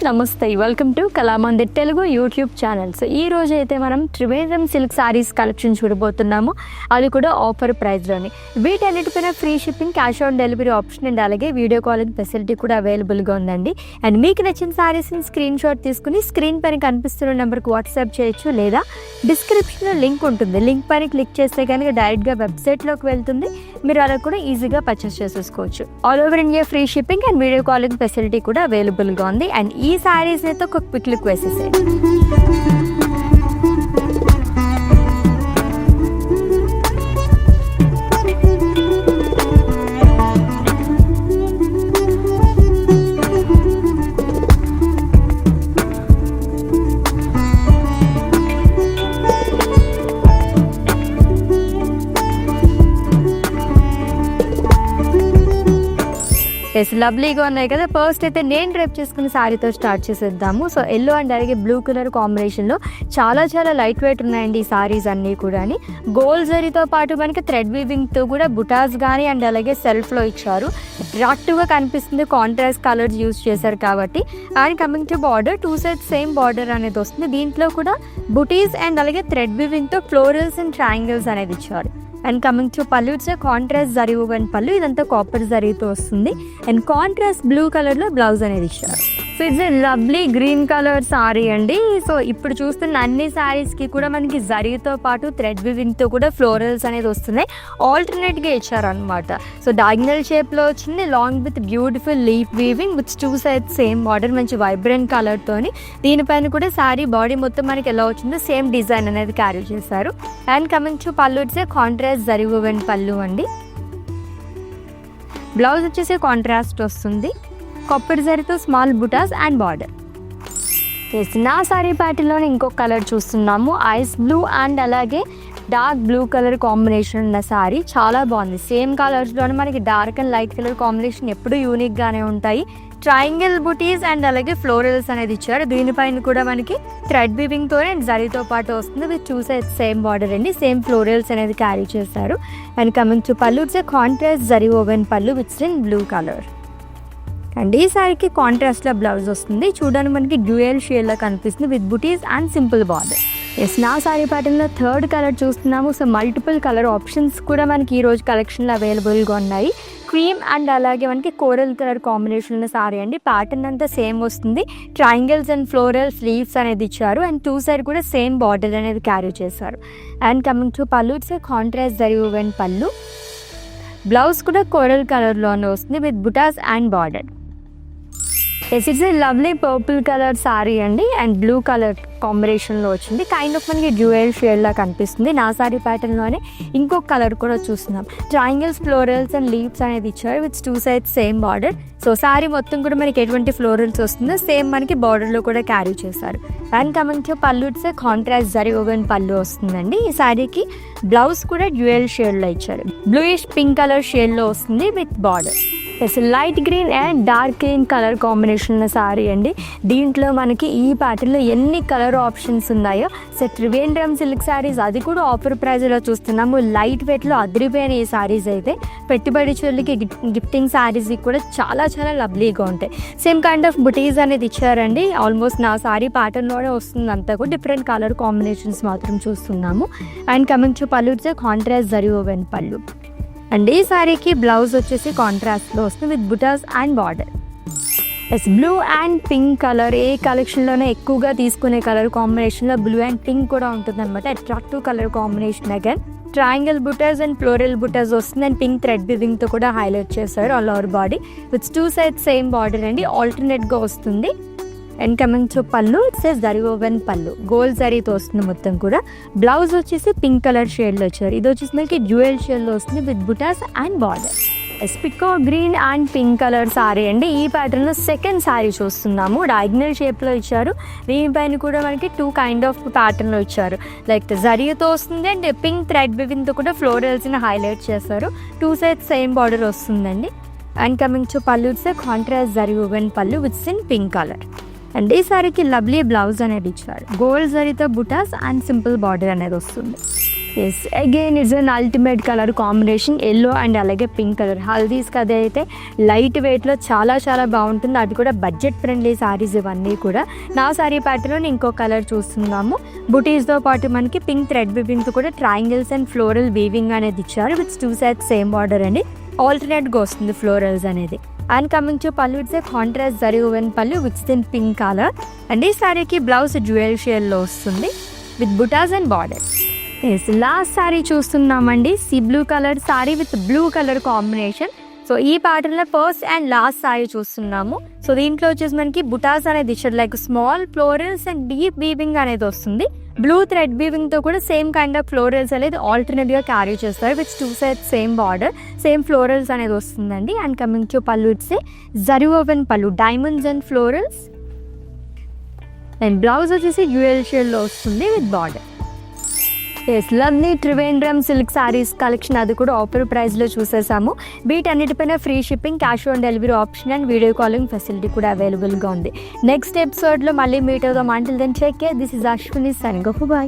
నమస్తే, welcome to Kalamandir Telugu YouTube channel. So ఈ రోజు అయితే మనం త్రివేంద్రం సిల్క్ సారీస్ కలెక్షన్ చూడబోతున్నాము, అది కూడా ఆఫర్ ప్రైస్లోని. వీటన్నిటిపైన free shipping, cash on delivery option and అలాగే వీడియో కాలింగ్ ఫెసిలిటీ కూడా అవైలబుల్గా ఉందండి. అండ్ మీకు నచ్చిన సారీస్ని స్క్రీన్ షాట్ తీసుకుని స్క్రీన్ పైన కనిపిస్తున్న నెంబర్కి వాట్సాప్ చేయొచ్చు, లేదా డిస్క్రిప్షన్లో లింక్ ఉంటుంది. లింక్ పైన క్లిక్ చేస్తే కనుక డైరెక్ట్గా వెబ్సైట్లోకి వెళ్తుంది. మీరు అలా కూడా ఈజీగా పర్చేస్ చేసేసుకోవచ్చు. All over India free shipping and video calling facility కూడా అవైలబుల్గా ఉంది. అండ్ ఈ సారీస్ అయితే ఒక క్విక్ లుక్ వేసేసేయండి. ఎస్, లవ్లీగా ఉన్నాయి కదా. ఫస్ట్ అయితే నేను డ్రైప్ చేసుకున్న శారీతో స్టార్ట్ చేసేద్దాము. సో ఎల్లో అండ్ అలాగే బ్లూ కలర్ కాంబినేషన్లో చాలా లైట్ వెయిట్ ఉన్నాయండి ఈ సారీస్ అన్నీ కూడా. గోల్డ్ జరీతో పాటు మనకి థ్రెడ్ వీవింగ్తో కూడా బుటాస్ కానీ అండ్ అలాగే సెల్ఫ్లో ఇచ్చారు. అట్రాక్టివ్గా కనిపిస్తుంది, కాంట్రాస్ట్ కలర్స్ యూజ్ చేశారు కాబట్టి. And coming to border, 2 sides same border అనేది వస్తుంది. దీంట్లో కూడా బుటీస్ అండ్ అలాగే థ్రెడ్ వీవింగ్తో ఫ్లోరల్స్ అండ్ ట్రయాంగిల్స్ అనేది ఇచ్చారు. And coming to pallu, it's contrast zari woven పళ్ళు, ఇదంతా కాపర్ జరీతో వస్తుంది. అండ్ కాంట్రాస్ట్ బ్లూ కలర్లో బ్లౌజ్ అనేది ఇచ్చారు. So it's lovely green colour sorry అండి. సో ఇప్పుడు చూస్తున్న అన్ని సారీస్కి కూడా మనకి జరీతో పాటు థ్రెడ్ వివింగ్తో కూడా ఫ్లోరల్స్ అనేది వస్తున్నాయి. ఆల్టర్నేట్గా ఇచ్చారనమాట. సో డయాగ్నల్ షేప్లో వచ్చింది, long with beautiful leap weaving with 2 sides same border, మంచి వైబ్రెంట్ కలర్తోని. దీనిపైన కూడా సారీ బాడీ మొత్తం మనకి ఎలా వచ్చిందో సేమ్ డిజైన్ అనేది క్యారీ చేశారు. And coming to pallu, it's contrast zari woven పళ్ళు అండి. బ్లౌజ్ వచ్చేసి కాంట్రాస్ట్ వస్తుంది, కొప్పటి జరీతో స్మాల్ బుటాస్ అండ్ బార్డర్. నా సారీ ప్యాటర్న్లోనే ఇంకొక కలర్ చూస్తున్నాము, ఐస్ బ్లూ అండ్ అలాగే డార్క్ బ్లూ కలర్ కాంబినేషన్ ఉన్న సారీ చాలా బాగుంది. సేమ్ కలర్స్లోనే మనకి dark and light colour combination ఎప్పుడు యూనిక్గానే ఉంటాయి. ట్రయాంగిల్ బుటీస్ అండ్ అలాగే ఫ్లోరల్స్ అనేది ఇచ్చారు. దీనిపైన కూడా మనకి థ్రెడ్ వీవింగ్తో అండ్ జరీతో పాటు వస్తుంది విత్ 2 sides సేమ్ బార్డర్ అండి. సేమ్ ఫ్లోరల్స్ అనేది క్యారీ చేశారు. And coming to pallu, it's contrast zari woven pallu with in blue colour. And ఈ సారీకి కాంట్రాస్ట్లో బ్లౌజ్ వస్తుంది. చూడడానికి మనకి డ్యూయల్ షేడ్లో కనిపిస్తుంది with buttis and simple border. Yes, నా సారీ ప్యాటర్న్లో థర్డ్ కలర్ చూస్తున్నాము. సో మల్టిపుల్ కలర్ ఆప్షన్స్ కూడా మనకి ఈరోజు కలెక్షన్లో అవైలబుల్గా ఉన్నాయి. క్రీమ్ అండ్ అలాగే మనకి కోరల్ కలర్ కాంబినేషన్ ఉన్న సారీ అండి. ప్యాటర్న్ అంతా సేమ్ వస్తుంది. ట్రయాంగిల్స్ అండ్ ఫ్లోరల్ స్లీవ్స్ అనేది ఇచ్చారు. అండ్ 2 sides కూడా సేమ్ బార్డర్ అనేది క్యారీ చేశారు. And coming to pallu, it's contrast zari woven pallu. Blouse కూడా కోరల్ కలర్లోనే వస్తుంది with butas and border. Yes, it's lovely purple colour sorry అండి. అండ్ బ్లూ కలర్ కాంబినేషన్లో వచ్చింది. కైండ్ ఆఫ్ మనకి డ్యూయల్ షేడ్లా కనిపిస్తుంది. నా సారీ ప్యాటర్న్లోనే ఇంకొక కలర్ కూడా చూస్తున్నాం. ట్రయాంగిల్స్, ఫ్లోరల్స్ అండ్ లీవ్స్ అనేది ఇచ్చారు with 2 sides same border. So sorry మొత్తం కూడా మనకి ఎటువంటి ఫ్లోరల్స్ వస్తుందో సేమ్ మనకి బార్డర్లో కూడా క్యారీ చేశారు. And coming to pallu, it's contrast zari woven పళ్ళు వస్తుందండి. ఈ సారీకి బ్లౌజ్ కూడా డ్యూయల్ షేడ్లో ఇచ్చారు. బ్లూయిష్ పింక్ కలర్ షేడ్లో వస్తుంది with border. Yes, light green and dark green colour combination ఉన్న సారీ అండి. దీంట్లో మనకి ఈ ప్యాటర్న్లో ఎన్ని కలర్ ఆప్షన్స్ ఉన్నాయో. సో త్రివేంద్రం సిల్క్ సారీస్, అది కూడా ఆఫర్ ప్రైస్లో చూస్తున్నాము. లైట్ వెయిట్లో అదిరిపోయిన ఈ సారీస్ అయితే పెట్టుబడి చోళ్ళకి గిఫ్టింగ్ సారీస్ కూడా చాలా లవ్లీగా ఉంటాయి. సేమ్ కైండ్ ఆఫ్ బుటీస్ అనేది ఇచ్చారండి. ఆల్మోస్ట్ నా సారీ ప్యాటర్న్లోనే వస్తుంది. అంతా కూడా డిఫరెంట్ కలర్ కాంబినేషన్స్ మాత్రం చూస్తున్నాము. And coming to pallu, it's contrast zari woven pallu. And ఈ సారీకి బ్లౌజ్ వచ్చేసి కాంట్రాస్ట్లో వస్తుంది with butas and border. Yes, blue and pink colour a కలెక్షన్లోనే ఎక్కువగా తీసుకునే కలర్ కాంబినేషన్లో బ్లూ అండ్ పింక్ కూడా ఉంటుంది అనమాట. Attractive colour combination. Again triangle butas and floral butas వస్తుంది. అండ్ పింక్ థ్రెడ్ వివింగ్తో కూడా హైలైట్ చేశారు all over body with 2 sides same border అండి. ఆల్టర్నేట్గా వస్తుంది. And coming to pallu, it's zari woven pallu, gold జరీతో వస్తుంది మొత్తం కూడా. బ్లౌజ్ వచ్చేసి పింక్ కలర్ షేడ్లో వచ్చారు. ఇది వచ్చేసి మనకి డ్యూయల్ షేడ్లో వస్తుంది విత్ బుటాస్ అండ్ బార్డర్. ఎస్పికో green and pink colour sorry అండి. ఈ ప్యాటర్న్లో సెకండ్ సారీ చూస్తున్నాము. డయాగ్నల్ షేప్లో ఇచ్చారు. దీనిపైన కూడా మనకి 2 kinds ఆఫ్ ప్యాటర్న్లో ఇచ్చారు. లైక్ జరీతో వస్తుంది అండ్ పింక్ థ్రెడ్ వివింగ్తో కూడా ఫ్లోరల్స్ని హైలైట్ చేశారు. 2 sides సేమ్ బార్డర్ వస్తుందండి. And coming to pallu, it's contrast zari woven pallu with in pink colour. And ఈ సారీకి లవ్లీ బ్లౌజ్ అనేది ఇచ్చారు. గోల్డ్ జరీతో బుటాస్ అండ్ సింపుల్ బార్డర్ అనేది వస్తుంది. Yes again it's an ultimate colour combination yellow and అలాగే పింక్ కలర్. హల్దీస్కి అది అయితే లైట్ వెయిట్లో చాలా చాలా బాగుంటుంది. అది కూడా బడ్జెట్ ఫ్రెండ్లీ శారీస్ ఇవన్నీ కూడా. నా శారీ ప్యాటర్న్లో ఇంకో కలర్ చూస్తున్నాము. బుటీస్తో పాటు మనకి పింక్ థ్రెడ్ వీవింగ్తో కూడా ట్రయాంగిల్స్ అండ్ ఫ్లోరల్ వీవింగ్ అనేది ఇచ్చారు. విత్ 2 sides సేమ్ బార్డర్ అండి. ఆల్టర్నేట్గా వస్తుంది ఫ్లోరల్స్ అనేది. And coming to pallu, it's a contrast zari woven pallu with in pink colour. And ఈ శారీకి బ్లౌజ్ జ్యువెల్ షేడ్లో వస్తుంది with butas and border. Yes last శారీ చూస్తున్నామండి. సీ బ్లూ కలర్ శారీ with blue colour combination. So ఈ ప్యాటర్న్లో ఫస్ట్ అండ్ లాస్ట్ శారీ చూస్తున్నాము. సో దీంట్లో వచ్చేసి మనకి బుటాస్ అనేది ఇచ్చారు, like small florals and deep weaving అనేది వస్తుంది. బ్లూ థ్రెడ్ వీవింగ్తో కూడా సేమ్ కైండ్ ఆఫ్ ఫ్లోరల్స్ అనేది ఆల్టర్నేట్గా క్యారీ చేస్తారు. With 2 sides same border, same florals అనేది వస్తుందండి. And coming to pallu, it's zari woven pallu, diamonds and florals. And blouse వచ్చేసి డ్యూయల్ షేడ్లో వస్తుంది with border. Yes lovely Trivandrum silk saris collection అది కూడా ఆఫర్ ప్రైస్లో చూసేసాము. వీటన్నిటిపైన free shipping, cash on delivery option and video calling facility కూడా అవైలబుల్గా ఉంది. నెక్స్ట్ ఎపిసోడ్లో మళ్ళీ మీట్ అవుదాం. Until then take care. This is Ashwini signing off. By.